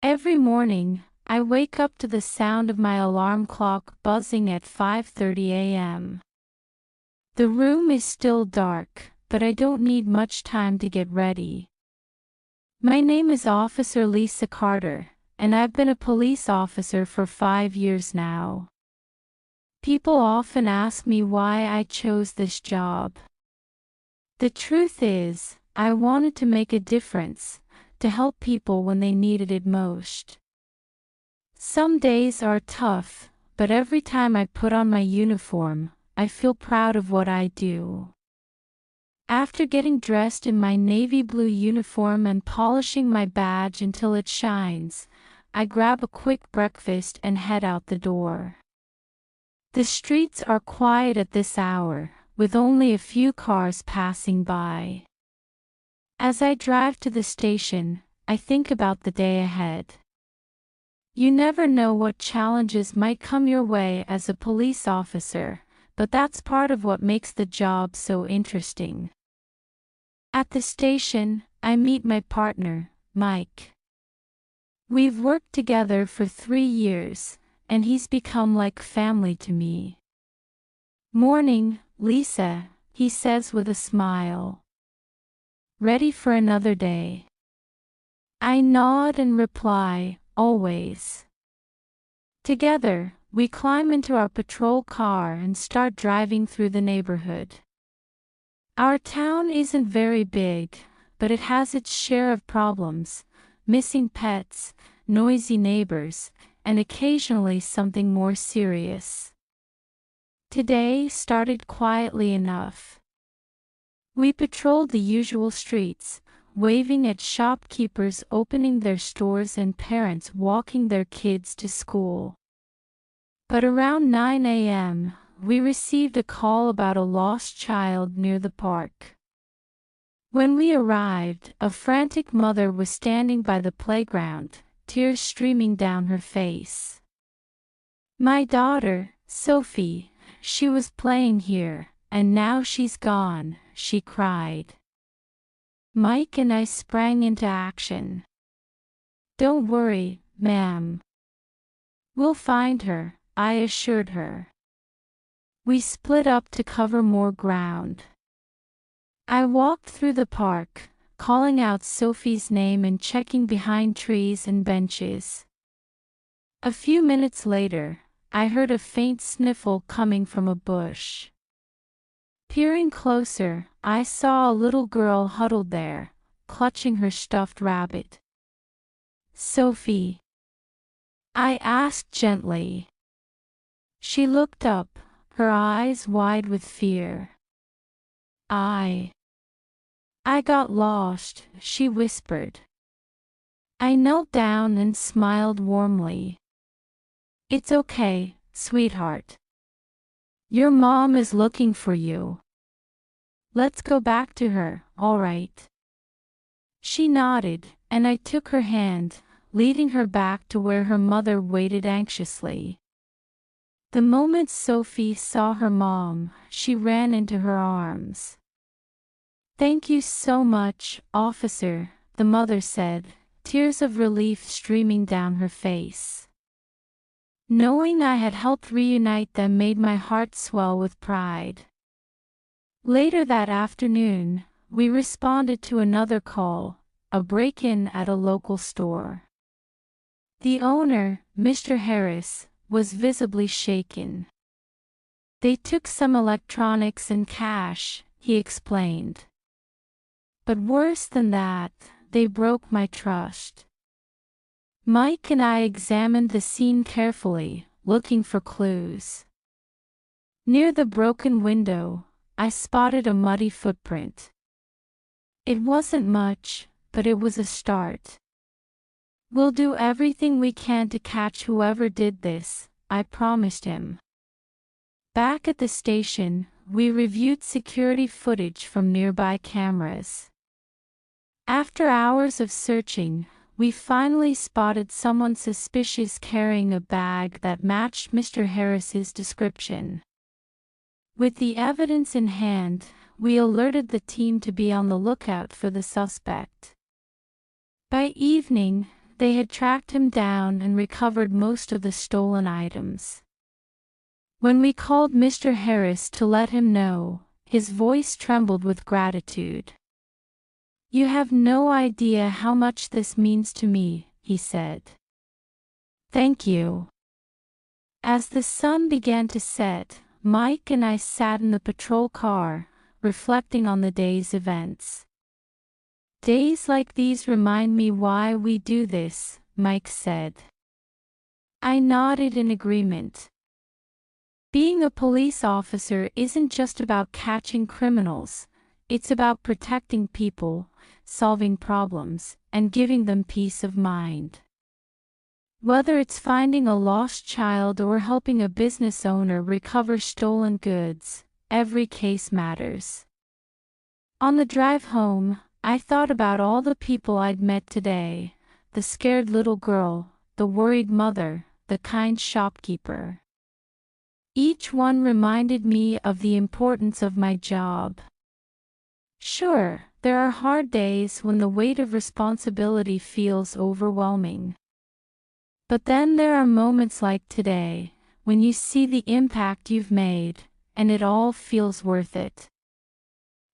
Every morning, I wake up to the sound of my alarm clock buzzing at 5:30 a.m. The room is still dark, but I don't need much time to get ready. My name is Officer Lisa Carter, and I've been a police officer for 5 years now. People often ask me why I chose this job. The truth is, I wanted to make a difference, to help people when they needed it most. Some days are tough, but every time I put on my uniform, I feel proud of what I do. After getting dressed in my navy blue uniform and polishing my badge until it shines, I grab a quick breakfast and head out the door. The streets are quiet at this hour, with only a few cars passing by. As I drive to the station, I think about the day ahead. You never know what challenges might come your way as a police officer, but that's part of what makes the job so interesting. At the station, I meet my partner, Mike. We've worked together for 3 years, and he's become like family to me. "Morning, Lisa," he says with a smile. "Ready for another day?" I nod and reply, "Always." Together, we climb into our patrol car and start driving through the neighborhood. Our town isn't very big, but it has its share of problems: missing pets, noisy neighbors, and occasionally something more serious. Today started quietly enough. We patrolled the usual streets, waving at shopkeepers opening their stores and parents walking their kids to school. But around 9 a.m., we received a call about a lost child near the park. When we arrived, a frantic mother was standing by the playground, tears streaming down her face. "My daughter, Sophie, she was playing here, and now she's gone," she cried. Mike and I sprang into action. "Don't worry, ma'am. We'll find her," I assured her. We split up to cover more ground. I walked through the park, calling out Sophie's name and checking behind trees and benches. A few minutes later, I heard a faint sniffle coming from a bush. Peering closer, I saw a little girl huddled there, clutching her stuffed rabbit. "Sophie?" I asked gently. She looked up, her eyes wide with fear. I got lost," she whispered. I knelt down and smiled warmly. "It's okay, sweetheart. Your mom is looking for you. Let's go back to her, all right?" She nodded, and I took her hand, leading her back to where her mother waited anxiously. The moment Sophie saw her mom, she ran into her arms. "Thank you so much, officer," the mother said, tears of relief streaming down her face. Knowing I had helped reunite them made my heart swell with pride. Later that afternoon, we responded to another call, a break-in at a local store. The owner, Mr. Harris, was visibly shaken. "They took some electronics and cash," he explained. "But worse than that, they broke my trust." Mike and I examined the scene carefully, looking for clues. Near the broken window, I spotted a muddy footprint. It wasn't much, but it was a start. "We'll do everything we can to catch whoever did this," I promised him. Back at the station, we reviewed security footage from nearby cameras. After hours of searching, we finally spotted someone suspicious carrying a bag that matched Mr. Harris's description. With the evidence in hand, we alerted the team to be on the lookout for the suspect. By evening, they had tracked him down and recovered most of the stolen items. When we called Mr. Harris to let him know, his voice trembled with gratitude. "You have no idea how much this means to me," he said. "Thank you." As the sun began to set, Mike and I sat in the patrol car, reflecting on the day's events. "Days like these remind me why we do this," Mike said. I nodded in agreement. Being a police officer isn't just about catching criminals, it's about protecting people, solving problems, and giving them peace of mind. Whether it's finding a lost child or helping a business owner recover stolen goods, every case matters. On the drive home, I thought about all the people I'd met today: the scared little girl, the worried mother, the kind shopkeeper. Each one reminded me of the importance of my job. Sure, there are hard days when the weight of responsibility feels overwhelming. But then there are moments like today, when you see the impact you've made, and it all feels worth it.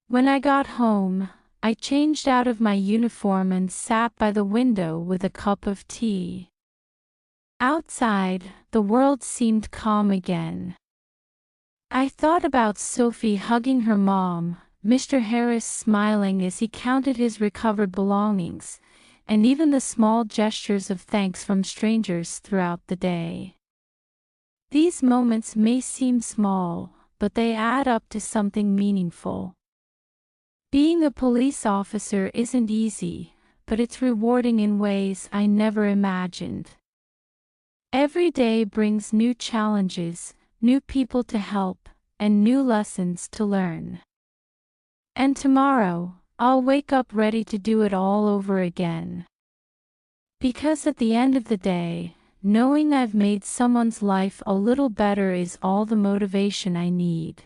When I got home, I changed out of my uniform and sat by the window with a cup of tea. Outside, the world seemed calm again. I thought about Sophie hugging her mom, Mr. Harris smiling as he counted his recovered belongings, and even the small gestures of thanks from strangers throughout the day. These moments may seem small, but they add up to something meaningful. Being a police officer isn't easy, but it's rewarding in ways I never imagined. Every day brings new challenges, new people to help, and new lessons to learn. And tomorrow, I'll wake up ready to do it all over again. Because at the end of the day, knowing I've made someone's life a little better is all the motivation I need.